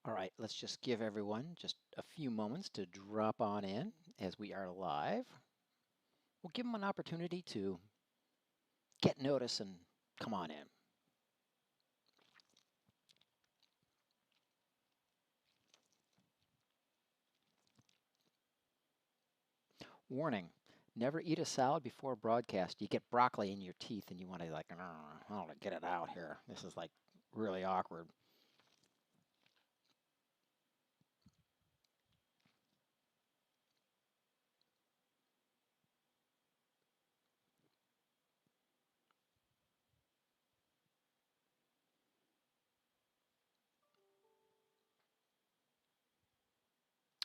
All right, let's just give everyone just a few moments to drop on in as we are live. We'll give them an opportunity to get notice and come on in. Warning, never eat a salad before broadcast. You get broccoli in your teeth and you want to like, I want to get it out here. This is like really awkward.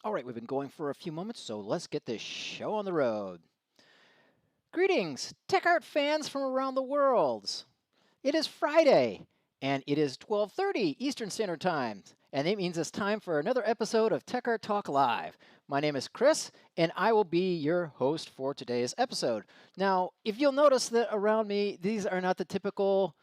All right, we've been going for a few moments, so let's get this show on the road. Greetings, Tech Art fans from around the world. It is Friday, and it is 12:30 Eastern Standard Time, and it means it's time for another episode of Tech Art Talk Live. My name is Chris, and I will be your host for today's episode. Now, if you'll notice that around me, these are not the typical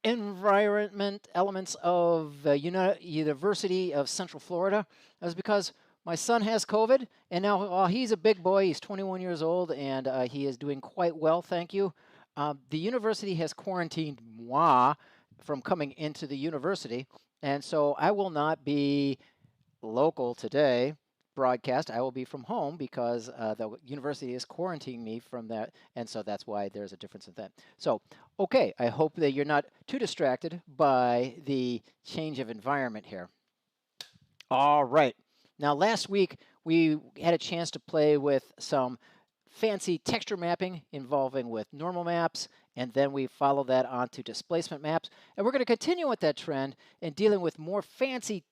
environment elements of University of Central Florida. That's because my son has COVID, and now he's a big boy. He's 21 years old, and he is doing quite well, thank you. The university has quarantined moi from coming into the university, and so I will not be local today broadcast. I will be from home because the university is quarantining me from that, and so that's why there's a difference in that. So, okay, I hope that you're not too distracted by the change of environment here. All right. Now, last week we had a chance to play with some fancy texture mapping involving with normal maps, and then we follow that onto displacement maps. And we're going to continue with that trend and dealing with more fancy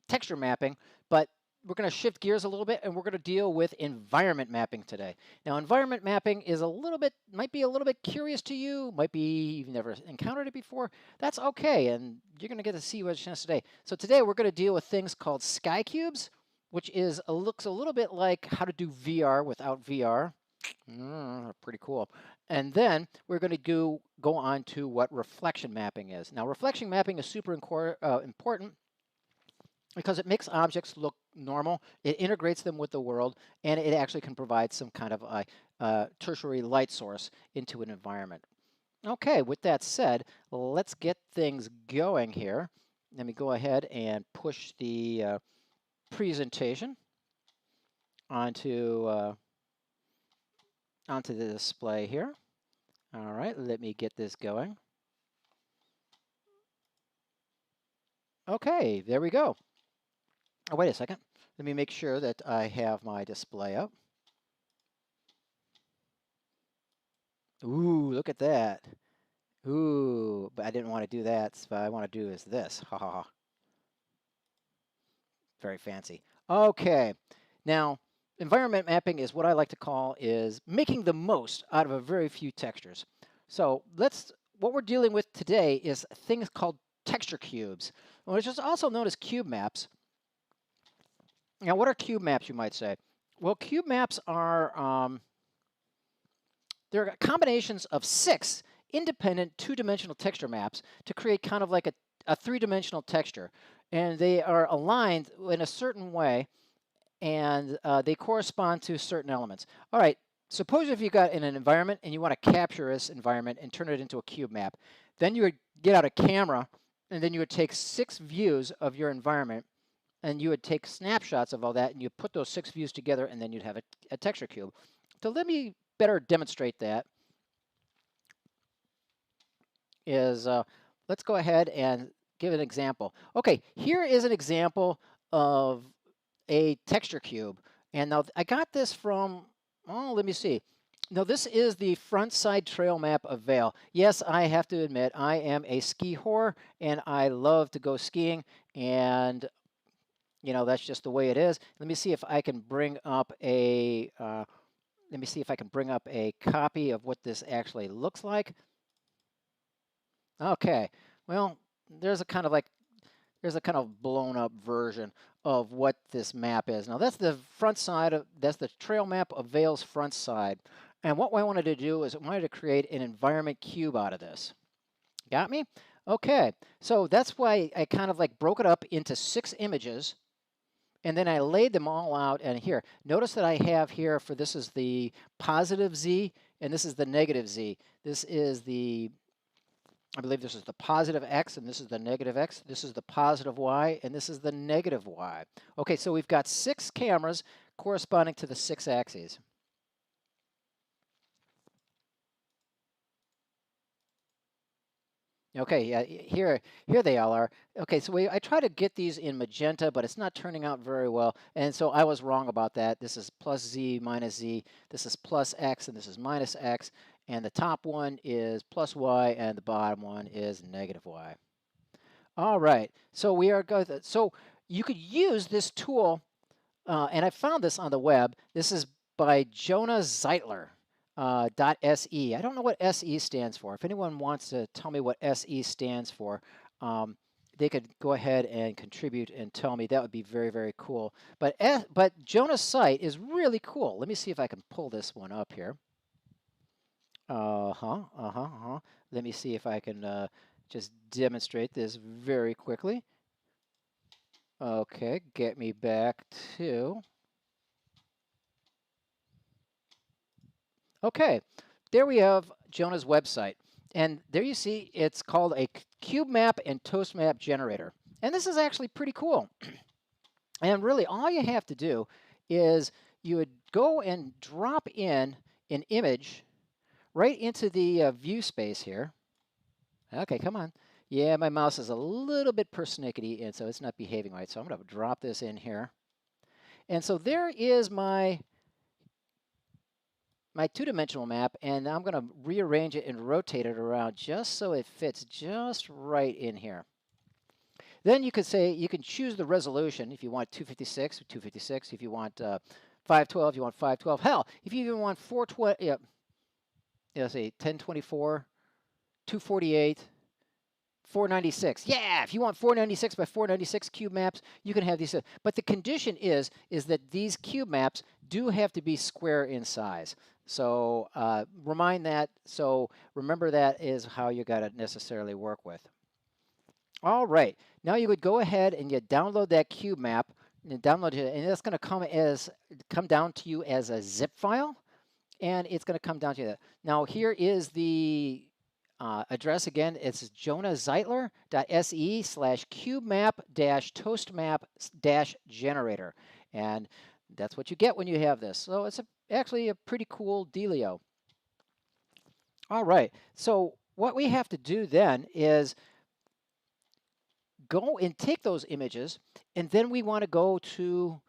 texture mapping, but we're going to shift gears a little bit and we're going to deal with environment mapping today. Now, environment mapping is might be a little bit curious to you, might be you've never encountered it before. That's okay, and you're going to get to see what a chance today. So today we're going to deal with things called SkyCubes, which looks a little bit like how to do VR without VR. Pretty cool. And then we're going to go on to what reflection mapping is. Now, reflection mapping is super important because it makes objects look normal, it integrates them with the world, and it actually can provide some kind of a tertiary light source into an environment. Okay, with that said, let's get things going here. Let me go ahead and push the presentation onto the display here. All right, let me get this going. Okay, there we go. Oh, wait a second. Let me make sure that I have my display up. Ooh, look at that. Ooh, but I didn't want to do that. So what I want to do is this. Ha ha ha. Very fancy. Okay. Now, environment mapping is what I like to call is making the most out of a very few textures. So what we're dealing with today is things called texture cubes, which is also known as cube maps. Now, what are cube maps, you might say? Well, cube maps are they're combinations of 6 independent two-dimensional texture maps to create kind of like a three-dimensional texture. And they are aligned in a certain way, and they correspond to certain elements. All right, suppose if you got in an environment and you want to capture this environment and turn it into a cube map. Then you would get out a camera, and then you would take 6 views of your environment, and you would take snapshots of all that, and you put those 6 views together, and then you'd have a texture cube. So let me better demonstrate that. Let's go ahead and give an example. Okay, here is an example of a texture cube. And now I got this from, let me see. Now this is the front side trail map of Vail. Yes, I have to admit, I am a ski whore and I love to go skiing, and that's just the way it is. Let me see if I can bring up a copy of what this actually looks like. Okay, well, there's a kind of blown up version of what this map is. Now that's the front side that's the trail map of Vail's front side. And what I wanted to do is I wanted to create an environment cube out of this. Got me? Okay, so that's why I kind of like broke it up into 6 images, and then I laid them all out. And here, notice that I have here for this is the positive Z, and this is the negative Z. This is the, I believe this is the positive X, and this is the negative X. This is the positive Y, and this is the negative Y. Okay, so we've got 6 cameras corresponding to the 6 axes. Okay, yeah, here they all are. Okay, so I try to get these in magenta, but it's not turning out very well. And so I was wrong about that. This is plus Z minus Z. This is plus X, and this is minus X. And the top one is plus Y, and the bottom one is negative Y. All right, so we are good. So you could use this tool, and I found this on the web. This is by Jonah Zeitler. .se. I don't know what SE stands for. If anyone wants to tell me what SE stands for, they could go ahead and contribute and tell me. That would be very, very cool. But Jonah's site is really cool. Let me see if I can pull this one up here. Let me see if I can just demonstrate this very quickly. Okay, get me back to... Okay, there we have Jonah's website. And there you see it's called a cube map and toast map generator. And this is actually pretty cool. And really all you have to do is you would go and drop in an image right into the view space here. Okay, come on. Yeah, my mouse is a little bit persnickety, and so it's not behaving right. So I'm going to drop this in here. And so there is my two-dimensional map, and I'm going to rearrange it and rotate it around just so it fits just right in here. Then you could say, you can choose the resolution if you want 256, 256. If you want 512, you want 512. Hell, if you even want 420, let's see, 1024, 248, 496. Yeah, if you want 496 by 496 cube maps, you can have these. But the condition is that these cube maps do have to be square in size. So remind that. So remember that is how you got to necessarily work with. All right, now you would go ahead and you download that cube map and download it, and it's going to come down to you as a zip file, and it's going to come down to that. Now here is the address again. It's jonahzeitler.se/cubemap-toastmap-generator, and that's what you get when you have this. So it's actually a pretty cool dealio. All right, so what we have to do then is go and take those images, and then we want to go to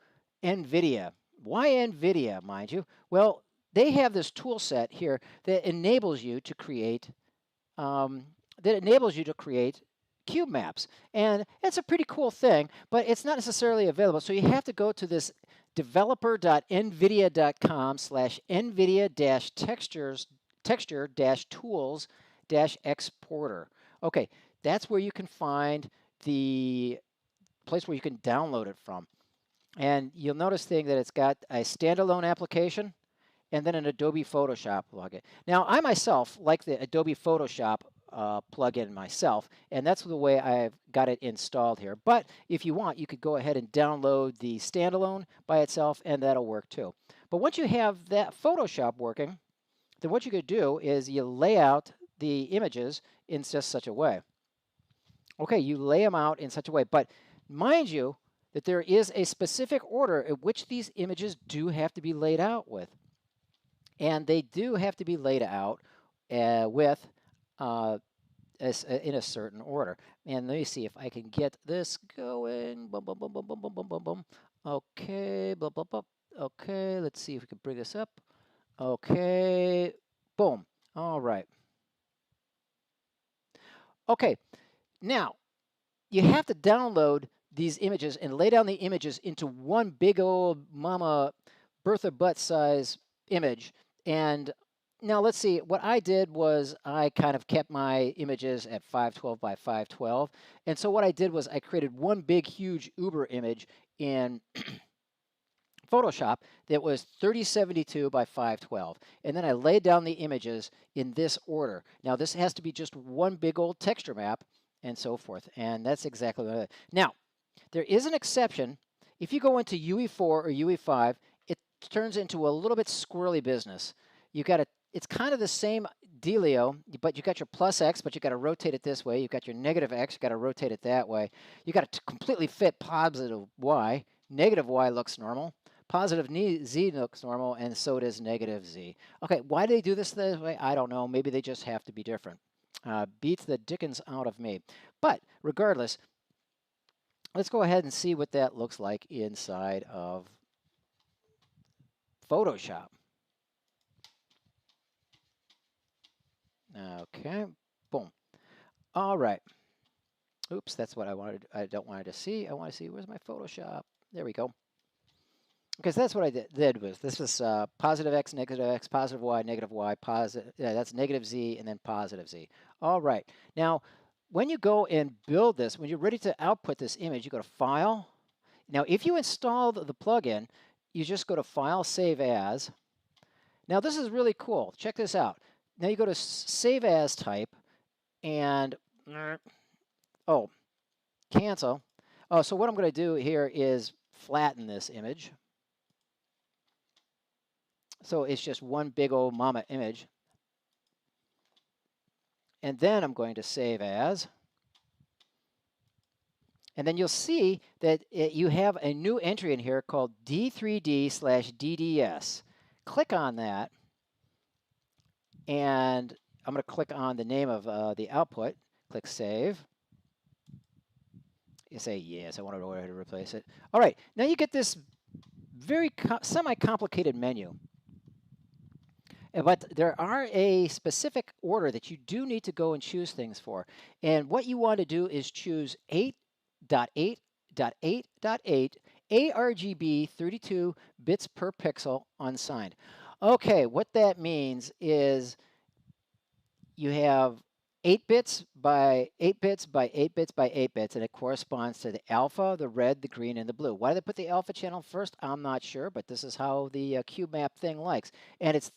NVIDIA. Why NVIDIA, mind you? Well, they have this tool set here that enables you to create cube maps. And it's a pretty cool thing, but it's not necessarily available. So you have to go to this developer.nvidia.com/nvidia-texture-tools-exporter. Okay, that's where you can find the place where you can download it from. And you'll notice that it's got a standalone application and then an Adobe Photoshop plugin. Now, I myself like the Adobe Photoshop plugin myself, and that's the way I've got it installed here. But if you want, you could go ahead and download the standalone by itself, and that'll work too. But once you have that Photoshop working, then what you could do is you lay out the images in just such a way. Okay, you lay them out in such a way, but mind you that there is a specific order in which these images do have to be laid out with. And they do have to be laid out in a certain order. And let me see if I can get this going. Boom, boom, boom, boom, boom, boom, boom, boom, boom. Okay, boom, boom, boom. Okay, let's see if we can bring this up. Okay, boom. All right. Okay, now you have to download these images and lay down the images into one big old mama Bertha butt size image. And now let's see, what I did was I kind of kept my images at 512 by 512. And so what I did was I created one big, huge Uber image in Photoshop that was 3072 by 512. And then I laid down the images in this order. Now this has to be just one big old texture map. and so forth. And that's exactly what it is. Now, there is an exception. If you go into UE4 or UE5, it turns into a little bit squirrely business. You got to, it's kind of the same dealio, but you got your plus X, but you got to rotate it this way. You got your negative X, you got to rotate it that way. You got to completely fit positive Y. Negative Y looks normal. Positive Z looks normal, and so does negative Z. Okay, why do they do this way? I don't know. Maybe they just have to be different. Beats the dickens out of me. But regardless, let's go ahead and see what that looks like inside of Photoshop. Okay, boom. All right. Oops, that's what I wanted. I don't want to see. I want to see, where's my Photoshop? There we go. Because that's what I did was, this was positive X, positive Y, positive, yeah, that's negative Z, and then positive Z. All right. Now, when you go and build this, when you're ready to output this image, you go to File. Now, if you install the plugin, you just go to File, Save As. Now, this is really cool. Check this out. Now, you go to Save As type, and, oh, cancel. Oh, so what I'm going to do here is flatten this image. So it's just one big old mama image. And then I'm going to save as. And then you'll see that you have a new entry in here called D3D/DDS. Click on that. And I'm going to click on the name of the output. Click Save. You say, yes, I want to go ahead and replace it. All right, now you get this very semi-complicated menu. But there are a specific order that you do need to go and choose things for. And what you want to do is choose 8.8.8.8 ARGB 32 bits per pixel unsigned. Okay, what that means is you have 8 bits by 8 bits by 8 bits by 8 bits, and it corresponds to the alpha, the red, the green, and the blue. Why did they put the alpha channel first? I'm not sure, but this is how the cube map thing likes. And it's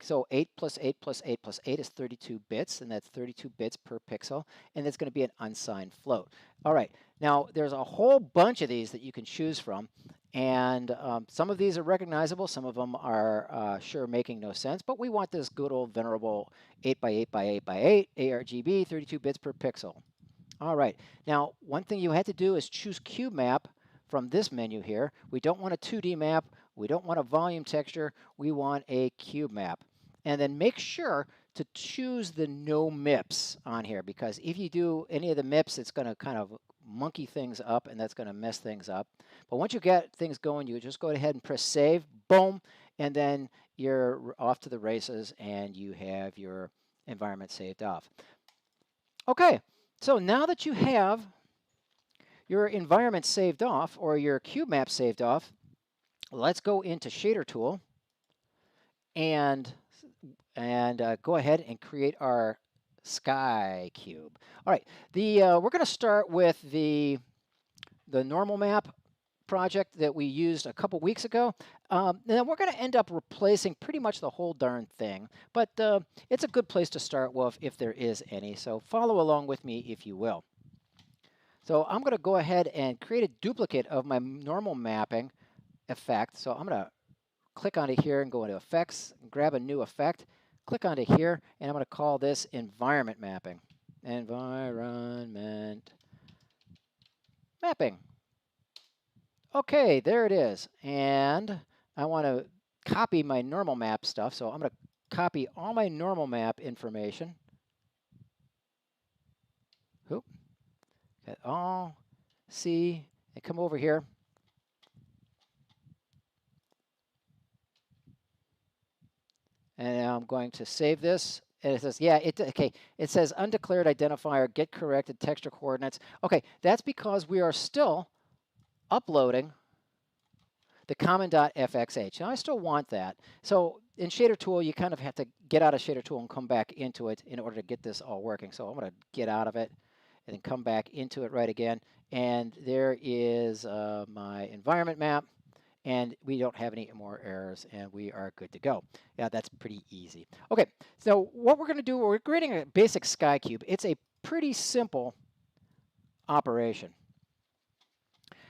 so 8 plus 8 plus 8 plus 8 is 32 bits, and that's 32 bits per pixel, and it's going to be an unsigned float. All right, now there's a whole bunch of these that you can choose from, and some of these are recognizable, some of them are sure making no sense, but we want this good old venerable 8 by 8 by 8 by 8 ARGB, 32 bits per pixel. All right, now one thing you had to do is choose cube map from this menu here. We don't want a 2D map, we don't want a volume texture, we want a cube map. And then make sure to choose the no MIPS on here, because if you do any of the MIPS, it's going to kind of monkey things up, and that's going to mess things up. But once you get things going, you just go ahead and press save, boom, and then you're off to the races, and you have your environment saved off. Okay, so now that you have your environment saved off, or your cube map saved off, let's go into Shader Tool and go ahead and create our SkyCube. All right, we're going to start with the normal map project that we used a couple weeks ago. And then we're going to end up replacing pretty much the whole darn thing. But it's a good place to start with if there is any. So follow along with me if you will. So I'm going to go ahead and create a duplicate of my normal mapping effect. So I'm going to click on it here and go into Effects, and grab a new effect. Click on it here, and I'm going to call this Environment Mapping. Environment Mapping. Okay, there it is. And I want to copy my normal map stuff, so I'm going to copy all my normal map information. Oop. Got all, C, and come over here. And I'm going to save this. And it says, yeah, okay. It says undeclared identifier, get corrected texture coordinates. Okay, that's because we are still uploading the common.fxh. Now, I still want that. So in Shader Tool, you kind of have to get out of Shader Tool and come back into it in order to get this all working. So I'm going to get out of it and then come back into it right again. And there is my environment map. And we don't have any more errors, and we are good to go. Yeah, that's pretty easy. Okay, so what we're going to do, we're creating a basic SkyCube. It's a pretty simple operation.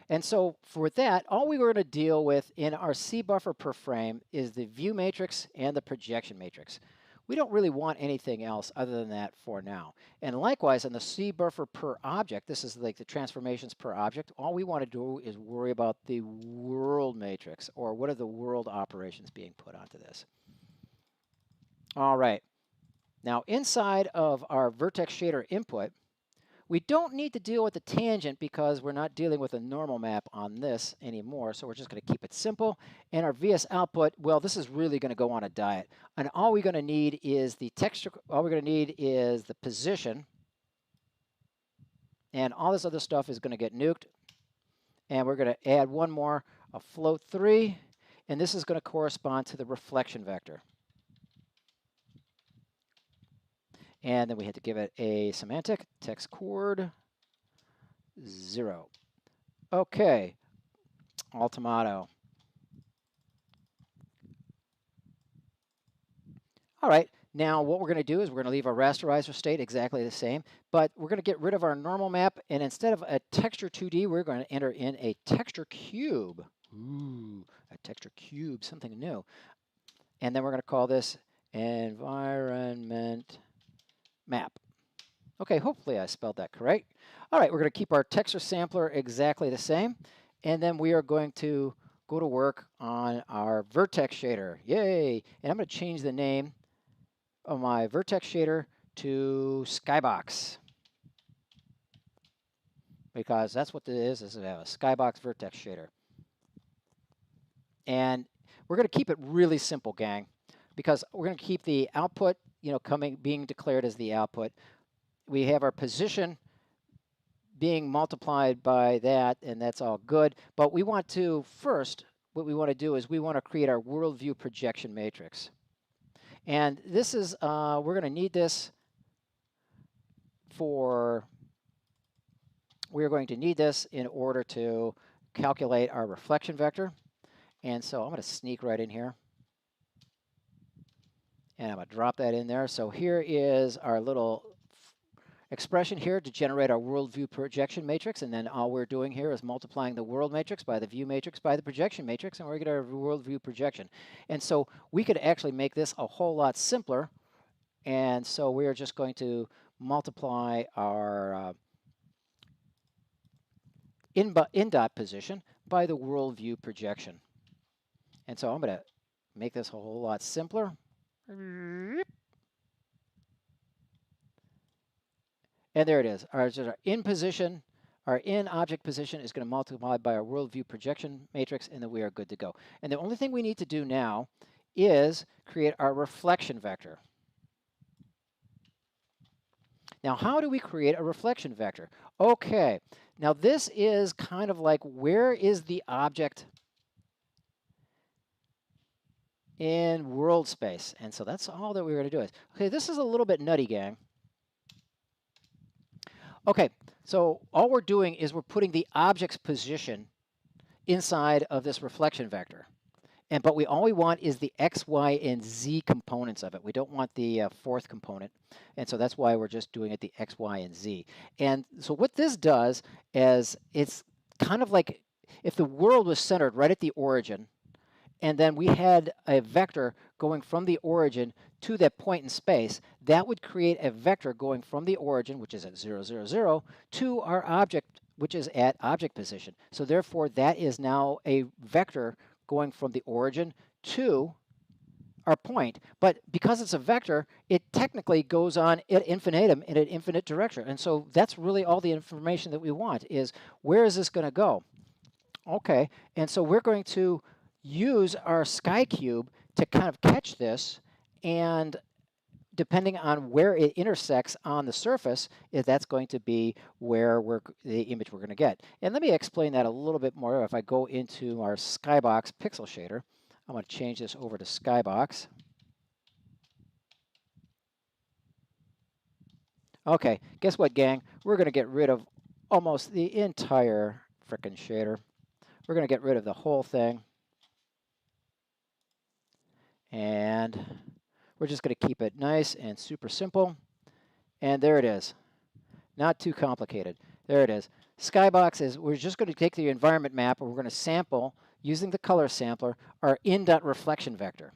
And so for that, all we were going to deal with in our C buffer per frame is the view matrix and the projection matrix. We don't really want anything else other than that for now. And likewise, on the C buffer per object, this is like the transformations per object, all we want to do is worry about the world matrix, or what are the world operations being put onto this. All right. Now, inside of our vertex shader input, we don't need to deal with the tangent because we're not dealing with a normal map on this anymore, so we're just going to keep it simple. And our VS output, well, this is really going to go on a diet. And all we're going to need is the texture, all we're going to need is the position. And all this other stuff is going to get nuked. And we're going to add one more, a float 3, and this is going to correspond to the reflection vector. And then we had to give it a semantic, text chord 0. Okay, Altomato. All right, now what we're going to do is we're going to leave our rasterizer state exactly the same, but we're going to get rid of our normal map, and instead of a texture 2D, we're going to enter in a texture cube. Ooh, a texture cube, something new. And then we're going to call this Environment Map. Okay, hopefully I spelled that correct. All right, we're going to keep our texture sampler exactly the same, and then we are going to go to work on our vertex shader. Yay! And I'm going to change the name of my vertex shader to Skybox, because that's what it is a Skybox vertex shader. And we're going to keep it really simple, gang, because we're going to keep the output, being declared as the output. We have our position being multiplied by that, and that's all good. But we want to first, what we want to do is we want to create our worldview projection matrix. And this is, we're going to need this we're going to need this in order to calculate our reflection vector. And so I'm going to sneak right in here. And I'm going to drop that in there. So here is our little expression here to generate our worldview projection matrix. And then all we're doing here is multiplying the world matrix by the view matrix by the projection matrix, and we're going to get our worldview projection. And so we could actually make this a whole lot simpler. And so we are just going to multiply our in-dot position by the worldview projection. And so I'm going to make this a whole lot simpler. And there it is. Our in position, our in object position is going to multiply by our worldview projection matrix, and then we are good to go. And the only thing we need to do now is create our reflection vector. Now, how do we create a reflection vector? Okay, now this is kind of like, where is the object in world space? And so that's all that we're going to do. Okay, this is a little bit nutty, gang. Okay, so all we're doing is we're putting the object's position inside of this reflection vector. But all we want is the X, Y, and Z components of it. We don't want the fourth component. And so that's why we're just doing it the X, Y, and Z. And so what this does is it's kind of like if the world was centered right at the origin, and then we had a vector going from the origin to that point in space, that would create a vector going from the origin, which is at 0, 0, 0, to our object, which is at object position. So therefore, that is now a vector going from the origin to our point. But because it's a vector, it technically goes on at infinitum in an infinite direction. And so that's really all the information that we want, is where is this going to go? Okay, and so we're going to use our SkyCube to kind of catch this, and depending on where it intersects on the surface, that's going to be where the image we're going to get. And let me explain that a little bit more. If I go into our Skybox pixel shader, I'm going to change this over to Skybox. Okay, guess what, gang? We're going to get rid of almost the entire frickin' shader. We're going to get rid of the whole thing. And we're just going to keep it nice and super simple. And there it is. Not too complicated. There it is. Skybox is, we're just going to take the environment map and we're going to sample, using the color sampler, our in-dot reflection vector.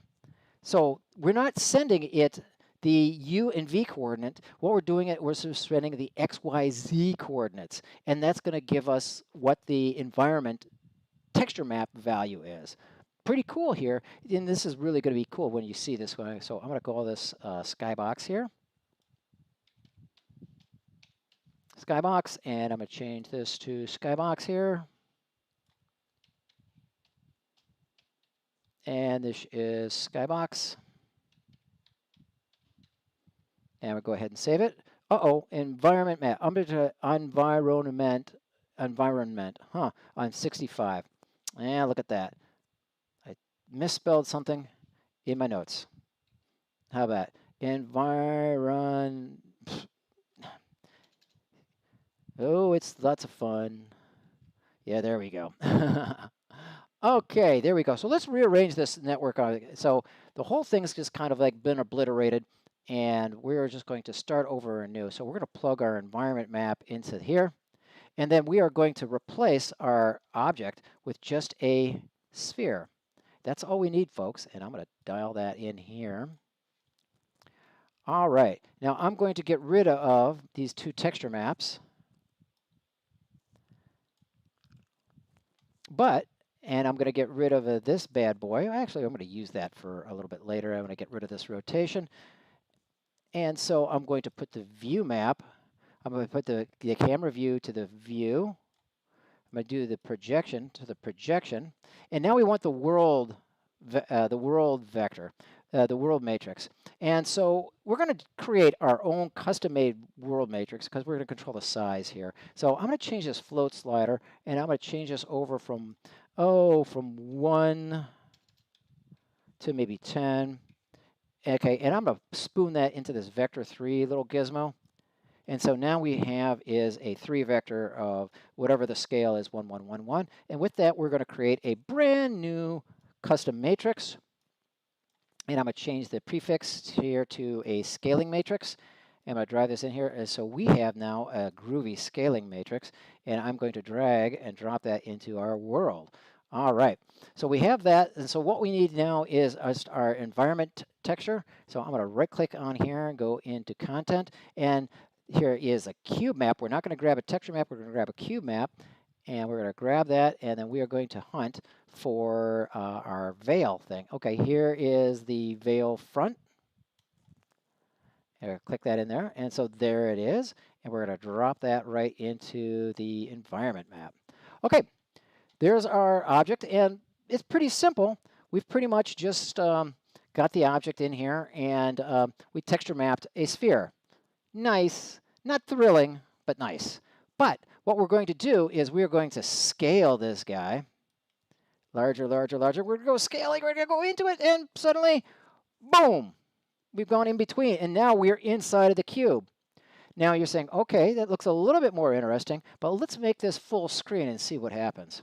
So we're not sending it the U and V coordinate. What we're doing it, we're sending the X, Y, Z coordinates. And that's going to give us what the environment texture map value is. Pretty cool here. And this is really going to be cool when you see this one. So I'm going to call this Skybox here. Skybox, and I'm going to change this to Skybox here. And this is Skybox. And we'll go ahead and save it. Uh-oh, environment map. I'm going to environment, on 65. Yeah, look at that. I misspelled something in my notes. How about environ? Oh, it's lots of fun. Yeah, there we go. Okay, there we go. So let's rearrange this network. So the whole thing's just kind of like been obliterated, and we're just going to start over anew. So we're going to plug our environment map into here, and then we are going to replace our object with just a sphere. That's all we need, folks, and I'm going to dial that in here. All right, now I'm going to get rid of these two texture maps. And I'm going to get rid of this bad boy. Actually, I'm going to use that for a little bit later. I'm going to get rid of this rotation. And so I'm going to put the view map. I'm going to put the camera view to the view. I'm going to do the projection to the projection. And now we want the world vector, the world matrix. And so we're going to create our own custom-made world matrix because we're going to control the size here. So I'm going to change this float slider, and I'm going to change this over from 1 to maybe 10. Okay, and I'm going to spoon that into this vector 3 little gizmo. And so now we have is a 3 vector of whatever the scale is, 1, 1, 1, 1. And with that, we're going to create a brand new custom matrix. And I'm going to change the prefix here to a scaling matrix. I'm going to drive this in here. And so we have now a groovy scaling matrix. And I'm going to drag and drop that into our world. All right. So we have that. And so what we need now is our environment texture. So I'm going to right click on here and go into content. And here is a cube map. We're not going to grab a texture map. We're going to grab a cube map. And we're going to grab that, and then we are going to hunt for our veil thing. Okay, here is the veil front. And click that in there, and so there it is. And we're going to drop that right into the environment map. Okay, there's our object, and it's pretty simple. We've pretty much just got the object in here, and we texture mapped a sphere. Nice, not thrilling, but nice. But what we're going to do is we're going to scale this guy. Larger, larger, larger. We're going to go scaling. We're going to go into it, and suddenly, boom, we've gone in between, and now we're inside of the cube. Now you're saying, okay, that looks a little bit more interesting, but let's make this full screen and see what happens.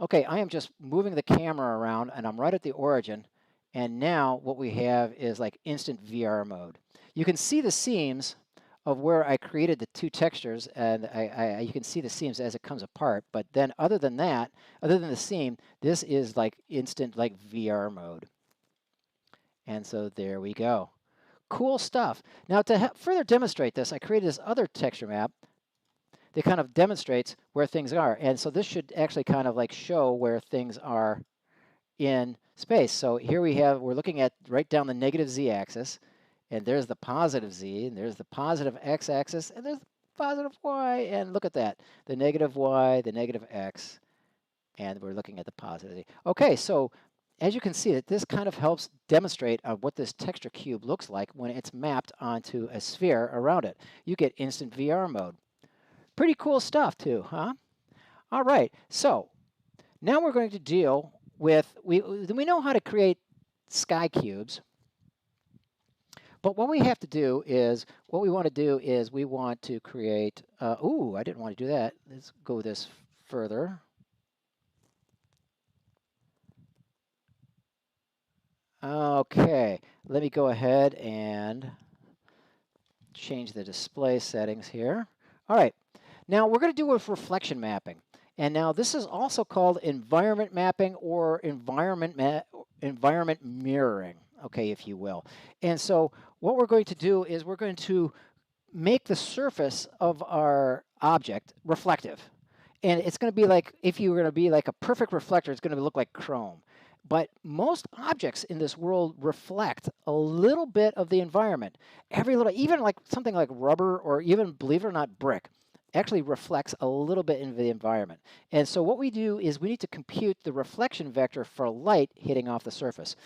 Okay, I am just moving the camera around, and I'm right at the origin, and now what we have is like instant VR mode. You can see the seams of where I created the two textures, and you can see the seams as it comes apart. But then other than that, other than the seam, this is like instant like VR mode. And so there we go. Cool stuff. Now to further demonstrate this, I created this other texture map that kind of demonstrates where things are. And so this should actually kind of like show where things are in space. So here we're looking at right down the negative z-axis. And there's the positive z, and there's the positive x-axis, and there's the positive y, and look at that. The negative y, the negative x, and we're looking at the positive z. Okay, so as you can see, that this kind of helps demonstrate what this texture cube looks like when it's mapped onto a sphere around it. You get instant VR mode. Pretty cool stuff too, huh? All right, so now we're going to deal with, we know how to create SkyCubes. But what we have to do is, what we want to do is we want to create, ooh, I didn't want to do that. Let's go this further. Okay, let me go ahead and change the display settings here. All right, Now we're going to do with reflection mapping. And now this is also called environment mapping or environment mirroring, okay, if you will. And so what we're going to do is we're going to make the surface of our object reflective. And it's going to be like, if you were going to be like a perfect reflector, it's going to look like chrome. But most objects in this world reflect a little bit of the environment. Every little, even like something like rubber or even, believe it or not, brick, actually reflects a little bit into the environment. And so what we do is we need to compute the reflection vector for light hitting off the surface.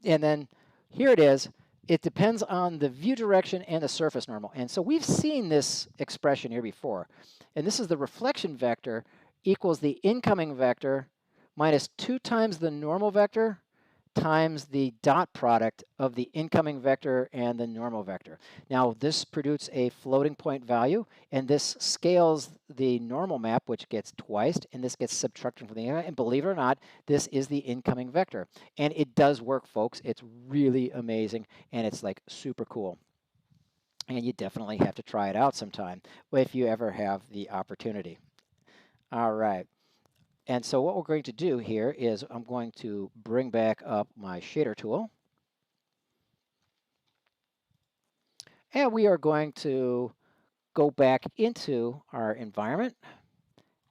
And then here it is. It depends on the view direction and the surface normal. And so we've seen this expression here before. And this is the reflection vector equals the incoming vector minus 2 times the normal vector times the dot product of the incoming vector and the normal vector. Now this produces a floating point value, and this scales the normal map, which gets twice, and this gets subtracted from the, and believe it or not, this is the incoming vector. And it does work, folks. It's really amazing, and it's like super cool. And you definitely have to try it out sometime if you ever have the opportunity. All right. And so what we're going to do here is I'm going to bring back up my shader tool. And we are going to go back into our environment.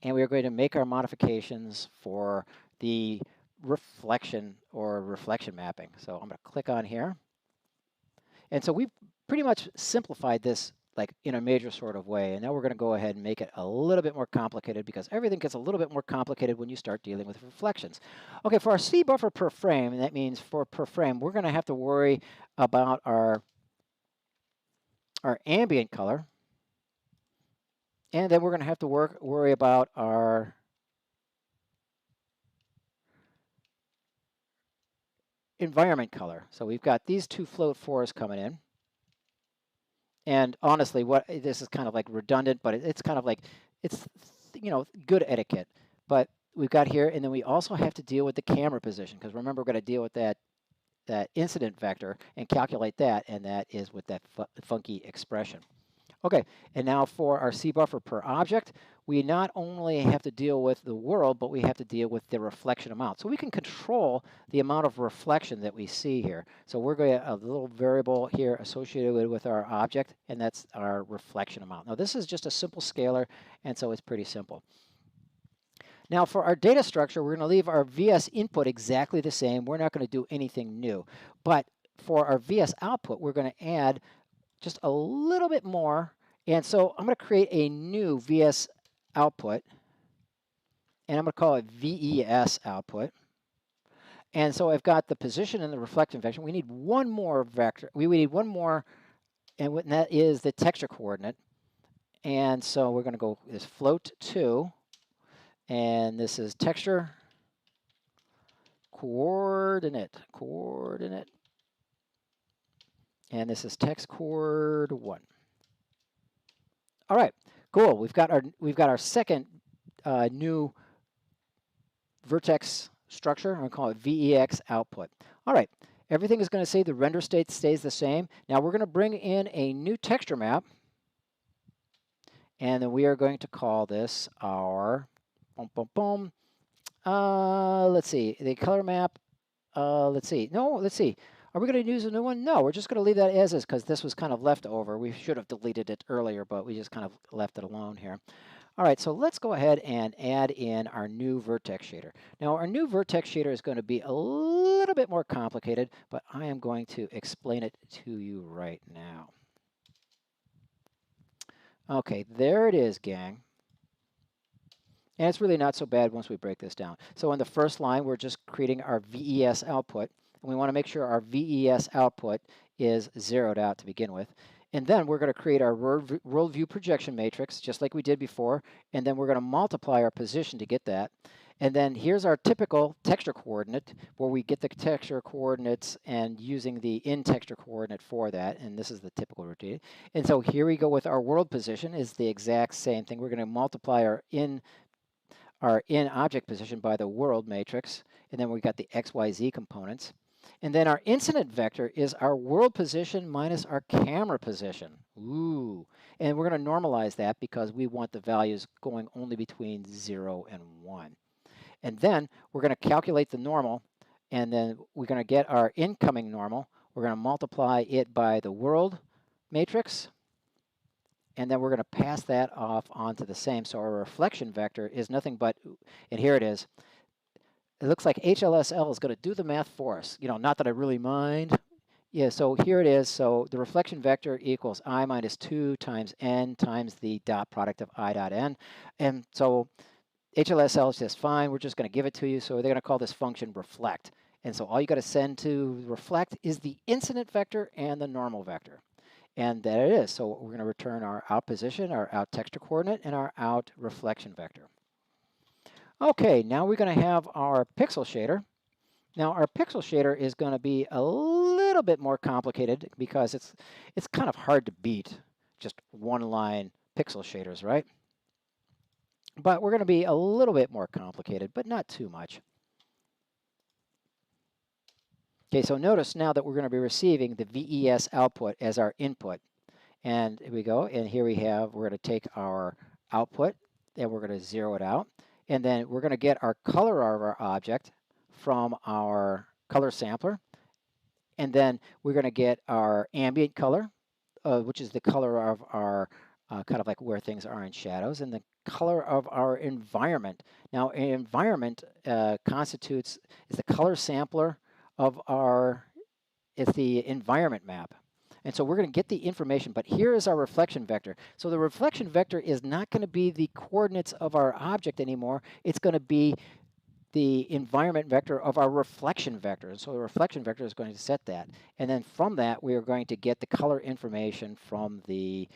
And we are going to make our modifications for the reflection or reflection mapping. So I'm going to click on here. And so we've pretty much simplified this like in a major sort of way. And now we're going to go ahead and make it a little bit more complicated, because everything gets a little bit more complicated when you start dealing with reflections. Okay, for our C buffer per frame, and that means for per frame, we're going to have to worry about our ambient color. And then we're going to have to worry about our environment color. So we've got these two float 4s coming in. And honestly, what this is kind of like redundant, but it's kind of like, it's, you know, good etiquette. But we've got here, and then we also have to deal with the camera position, because remember, we're going to deal with that incident vector and calculate that, and that is with that funky expression. Okay, and now for our C buffer per object, we not only have to deal with the world, but we have to deal with the reflection amount. So we can control the amount of reflection that we see here. So we're going to a little variable here associated with our object, and that's our reflection amount. Now this is just a simple scalar, and so it's pretty simple. Now for our data structure, we're going to leave our VS input exactly the same. We're not going to do anything new. But for our VS output, we're going to add just a little bit more. And so I'm going to create a new VS output, and I'm going to call it VES output. And so I've got the position and the reflection vector. We need one more vector. We need one more, and that is the texture coordinate. And so we're going to go this float 2, and this is texture coordinate, and this is text coord 1. All right, cool. We've got our second new vertex structure. I'm going to call it VEX output. All right, everything is going to say the render state stays the same. Now we're going to bring in a new texture map, and then we are going to call this our let's see, the color map. Let's see. Are we going to use a new one? No, we're just going to leave that as is, because this was kind of left over. We should have deleted it earlier, but we just kind of left it alone here. All right, so let's go ahead and add in our new vertex shader. Now, our new vertex shader is going to be a little bit more complicated, but I am going to explain it to you right now. Okay, there it is, gang. And it's really not so bad once we break this down. So on the first line, we're just creating our VES output. And we want to make sure our VES output is zeroed out to begin with. And then we're going to create our world view projection matrix, just like we did before. And then we're going to multiply our position to get that. And then here's our typical texture coordinate, where we get the texture coordinates and using the in texture coordinate for that. And this is the typical routine. And so here we go with our world position is the exact same thing. We're going to multiply our in object position by the world matrix. And then we got the XYZ components. And then our incident vector is our world position minus our camera position. Ooh. And we're going to normalize that because we want the values going only between 0 and 1. And then we're going to calculate the normal, and then we're going to get our incoming normal. We're going to multiply it by the world matrix, and then we're going to pass that off onto the same. So our reflection vector is nothing but, and here it is. It looks like HLSL is going to do the math for us. You know, not that I really mind. Yeah, so here it is. So the reflection vector equals I minus 2 times n times the dot product of I dot n. And so HLSL is just fine. We're just going to give it to you. So they're going to call this function reflect. And so all you got to send to reflect is the incident vector and the normal vector. And there it is. So we're going to return our out position, our out texture coordinate, and our out reflection vector. Okay, now we're going to have our pixel shader. Now our pixel shader is going to be a little bit more complicated because it's kind of hard to beat just one-line pixel shaders, right? But we're going to be a little bit more complicated, but not too much. Okay, so notice now that we're going to be receiving the VES output as our input. And here we go, and here we have, we're going to take our output, and we're going to zero it out. And then we're going to get our color of our object from our color sampler. And then we're going to get our ambient color, which is the color of our kind of like where things are in shadows, and the color of our environment. Now, an environment is the color sampler of it's the environment map. And so we're going to get the information, but here is our reflection vector. So the reflection vector is not going to be the coordinates of our object anymore. It's going to be the environment vector of our reflection vector. And so the reflection vector is going to set that. And then from that, we are going to get the color information from the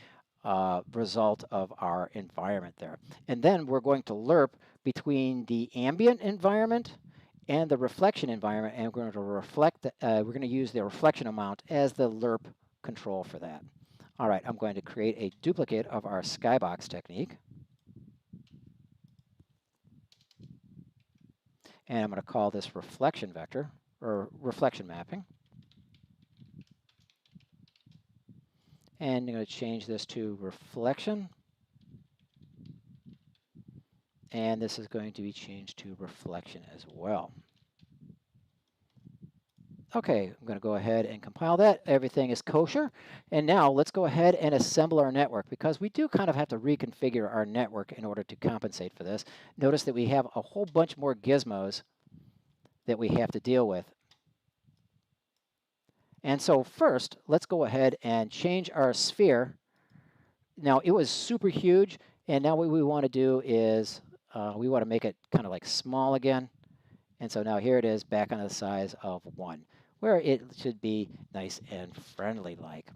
result of our environment there. And then we're going to lerp between the ambient environment and the reflection environment, and we're going to we're going to use the reflection amount as the lerp control for that. All right, I'm going to create a duplicate of our skybox technique. And I'm going to call this reflection vector, or reflection mapping. And I'm going to change this to reflection. And this is going to be changed to reflection as well. Okay, I'm going to go ahead and compile that. Everything is kosher. And now let's go ahead and assemble our network, because we do kind of have to reconfigure our network in order to compensate for this. Notice that we have a whole bunch more gizmos that we have to deal with. And so first, let's go ahead and change our sphere. Now, it was super huge, and now what we want to do is we want to make it kind of like small again. And so now here it is back on the size of 1, where it should be nice and friendly-like.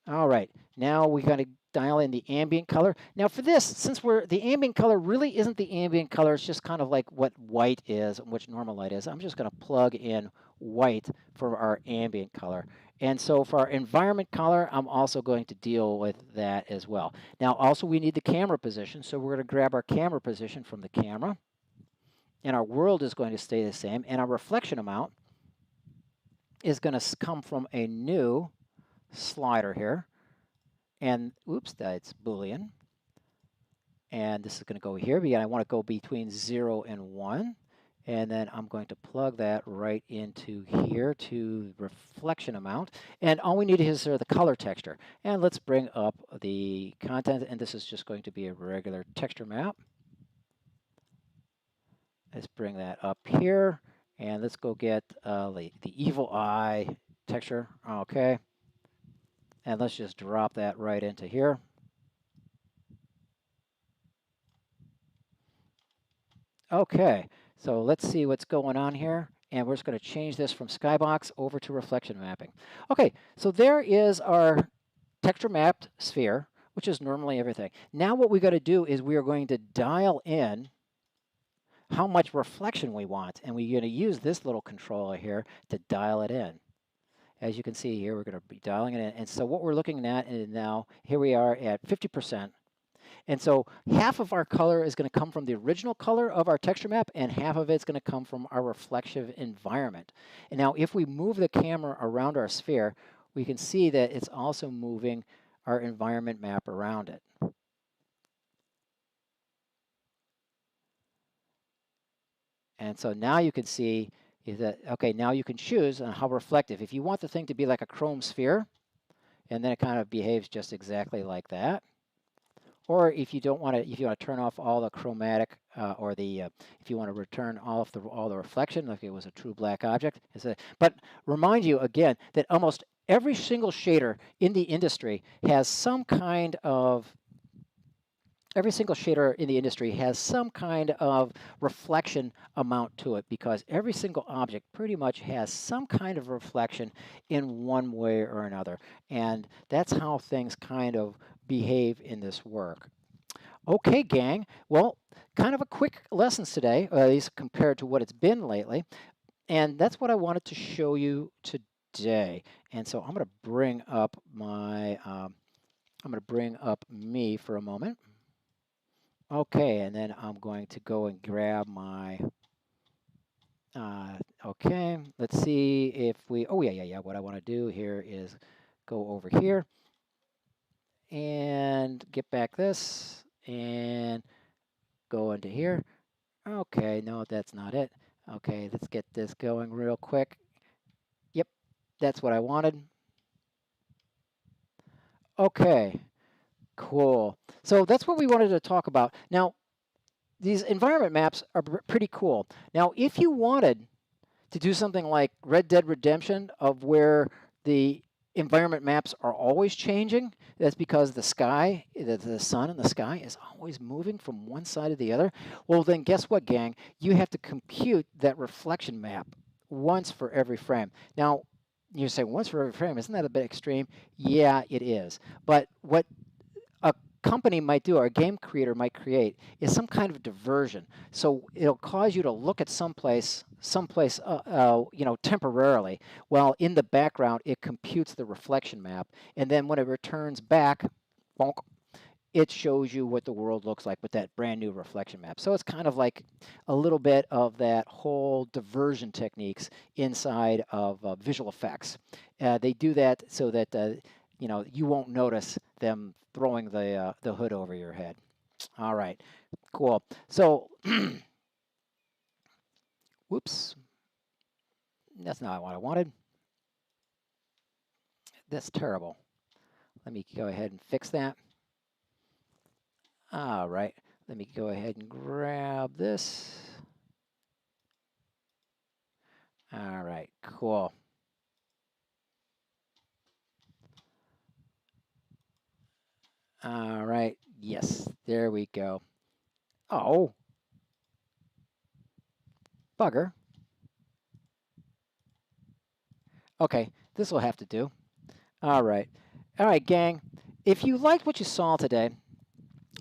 All right, now we got to dial in the ambient color. Now for this, since the ambient color really isn't the ambient color, it's just kind of like what white is, which normal light is. I'm just going to plug in white for our ambient color. And so for our environment color, I'm also going to deal with that as well. Now also we need the camera position, so we're going to grab our camera position from the camera. And our world is going to stay the same. And our reflection amount is going to come from a new slider here. And oops, that's Boolean. And this is going to go here. But I want to go between 0 and 1. And then I'm going to plug that right into here to reflection amount. And all we need is the color texture. And let's bring up the content. And this is just going to be a regular texture map. Let's bring that up here. And let's go get the evil eye texture. Okay. And let's just drop that right into here. Okay, so let's see what's going on here. And we're just going to change this from skybox over to reflection mapping. Okay, so there is our texture mapped sphere, which is normally everything. Now what we got to do is we are going to dial in how much reflection we want. And we're going to use this little controller here to dial it in. As you can see here, we're going to be dialing it in. And so what we're looking at is now, here we are at 50%. And so half of our color is going to come from the original color of our texture map, and half of it's going to come from our reflective environment. And now if we move the camera around our sphere, we can see that it's also moving our environment map around it. And so now you can see that, okay, now you can choose on how reflective. If you want the thing to be like a chrome sphere, and then it kind of behaves just exactly like that. Or if you don't want to, if you want to turn off all the chromatic, or the, if you want to return all the reflection, like it was a true black object. But remind you again that almost every single shader in the industry has some kind of reflection amount to it, because every single object pretty much has some kind of reflection in one way or another. And that's how things kind of behave in this work. Okay, gang. Well, kind of a quick lessons today, at least compared to what it's been lately. And that's what I wanted to show you today. And so I'm going to bring up my, I'm going to bring up me for a moment. Okay, and then I'm going to go and grab my, okay, let's see if we, oh yeah, what I want to do here is go over here and get back this and go into here. Okay, no, that's not it. Okay, let's get this going real quick. Yep, that's what I wanted. Okay, cool. So that's what we wanted to talk about. Now, these environment maps are pretty cool. Now, if you wanted to do something like Red Dead Redemption, of where the environment maps are always changing, that's because the sky, the sun and the sky is always moving from one side to the other. Well, then guess what, gang? You have to compute that reflection map once for every frame. Now, you say once for every frame, isn't that a bit extreme? Yeah, it is. But what a company might do, or a game creator might create, is some kind of diversion. So it'll cause you to look at someplace, you know, temporarily, while in the background it computes the reflection map, and then when it returns back, bonk, it shows you what the world looks like with that brand new reflection map. So it's kind of like a little bit of that whole diversion techniques inside of visual effects. They do that so that you know, you won't notice them throwing the hood over your head. All right, cool. So, whoops, that's not what I wanted. That's terrible. Let me go ahead and fix that. All right, let me go ahead and grab this. All right, cool. All right, yes, there we go. Oh, bugger. Okay, this will have to do. All right, gang. If you liked what you saw today,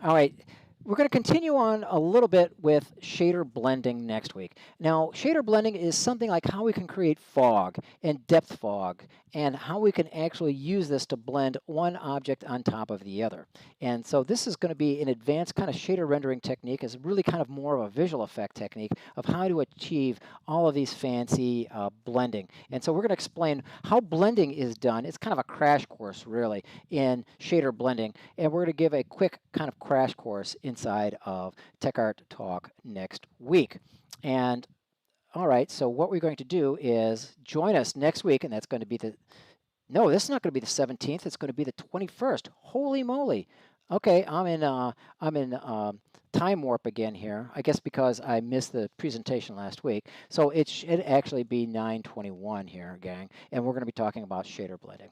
all right, we're going to continue on a little bit with shader blending next week. Now, shader blending is something like how we can create fog and depth fog, and how we can actually use this to blend one object on top of the other. And so this is going to be an advanced kind of shader rendering technique. It's really kind of more of a visual effect technique of how to achieve all of these fancy blending. And so we're going to explain how blending is done. It's kind of a crash course, really, in shader blending. And we're going to give a quick kind of crash course inside of TechArt Talk next week. And all right, so what we're going to do is join us next week, and that's going to be the, no, this is not going to be the 17th. It's going to be the 21st. Holy moly. Okay, I'm in time warp again here, I guess because I missed the presentation last week. So it should actually be 9/21 here, gang, and we're going to be talking about shader blending.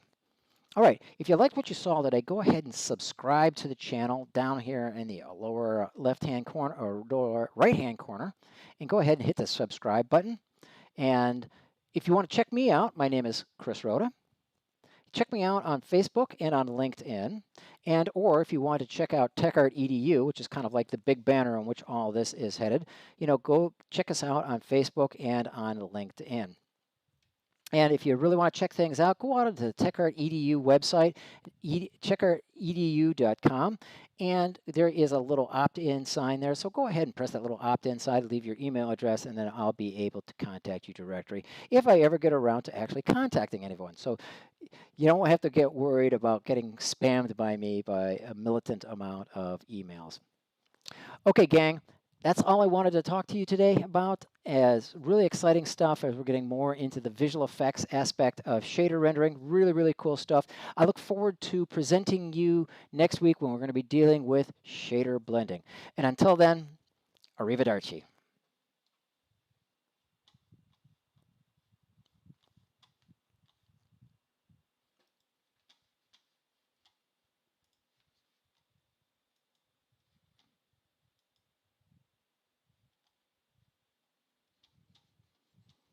All right, if you liked what you saw today, go ahead and subscribe to the channel down here in the lower left-hand corner or lower right-hand corner, and go ahead and hit the subscribe button. And if you want to check me out, my name is Chris Rhoda. Check me out on Facebook and on LinkedIn. And or if you want to check out TechArt EDU, which is kind of like the big banner on which all this is headed, you know, go check us out on Facebook and on LinkedIn. And if you really want to check things out, go out to the TechArt EDU website, checkartedu.com, and there is a little opt-in sign there. So go ahead and press that little opt-in sign, leave your email address, and then I'll be able to contact you directly if I ever get around to actually contacting anyone. So you don't have to get worried about getting spammed by me by a militant amount of emails. Okay, gang, that's all I wanted to talk to you today about, as really exciting stuff as we're getting more into the visual effects aspect of shader rendering. Really, really cool stuff. I look forward to presenting you next week when we're going to be dealing with shader blending. And until then, arrivederci.